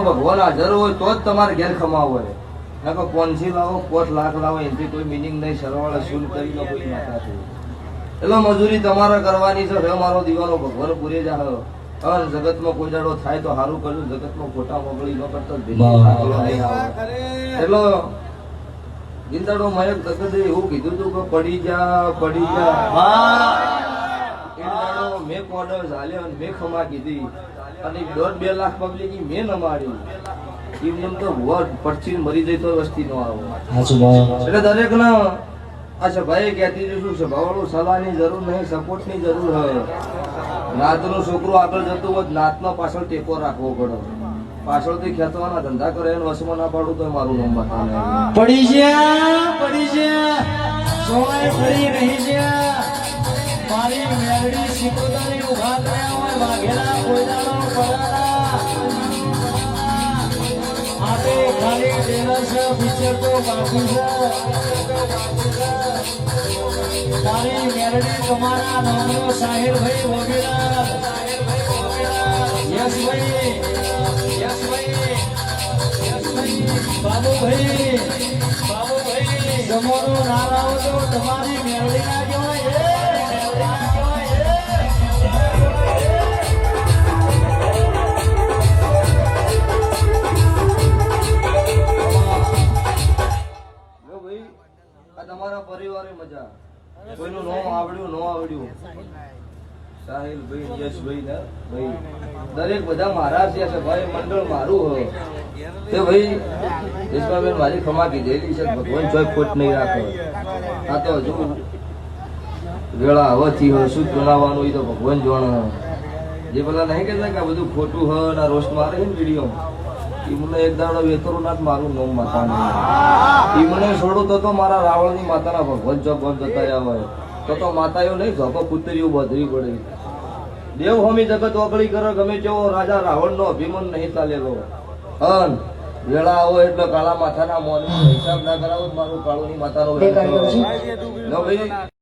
ભગવાન હાજર હોય તો જ તમારે ઘેર ખમાવ હોય. નકો 500 લાવો 5 લાખ લાવો એનાથી કોઈ મિનિંગ નહીં. સરવાળે શૂન્ય કરીને કોઈ માતા છે એટલે મજૂરી તમારે કરવાની છે. હવે મારો દીવાનો ભગવાન પૂરે જાહ. જગતમાં કોઈ દાડો થાય તો સારું કર્યું, જગતમાં ખોટા મોકલી ન કરતા એટલે ગીંદાડો મયક તકદે એવું કીધું હતું કે પડી જા મેં કોર્ડર ઝાલ્યો મેં ખમા કીધી અને 1.5-2 લાખ પબ્લિક મેં ન મારી. એમ તો વોટ પડછી મરી જાય તો વસ્તી નો આવે. એટલે દરેક ના આ સભાએ કહેતી શું સભાવાળું સલાહની જરૂર નહીં, સપોર્ટની જરૂર હોય. નાતનું છોકરું આગળ જતું હોય નાતનો પાછળ ટેકો રાખવો પડે. પાછળથી ખેંચવાના ધંધા કરે એને વસમાં ના પાડું તો મારું નામ બતાવે. પડી ગયા સોય ફરી રહી ગયા મારી મેરડી સિકોતરી ઉભા કર્યા હોય વાઘેલા કોયડાનો પડાડા આપે ખાલી ટેલર છે પિક્ચર તો બાકી છે. મારી મેરડી તમારા નામનો સાહિલભાઈ વગેરા યશભાઈ બાબુભાઈ જમવાનો ના લાવો તો તમારી મેળવી ના કહેવાય. તમારા પરિવારે મજા કોઈનું નો આવડ્યું સાહિલભાઈ યશભાઈ ને ભાઈ દરેક બધા મારા છે ભાઈ મંડળ મારું હોય તે ભાઈ યશભાઈ મારી ખમા કીધેલી છે. ભગવાન ચોય ખોટ નહીં રાખે. આ તો હજુ વેળા હવાથી હોય શું જણાવવાનું એ તો ભગવાન જોણે. જે પેલા નહીં કહેતા કે આ બધું ખોટું હોય ને રોસ્ટ મારે છે ને વિડીયો એ મને એક દાડો વેતરો ના મારું નોમ માતા એ મને છોડું તો મારા રાવણની માતાના ભગવાન ચોક બંધ જતા રહ્યા હોય તો માતાઓ નહીં ધોકો કુતરીઓ બધવી પડે. દેવ હોમી જગત ઓગળી કરે ગમે તેવો રાજા રાવણ નો અભિમાન નહીં ચાલેલો. વેળા આવો એટલે કાળા માથાના મોન હિસાબ ના કરાવો મારું કાળુની માતાનો ભાઈ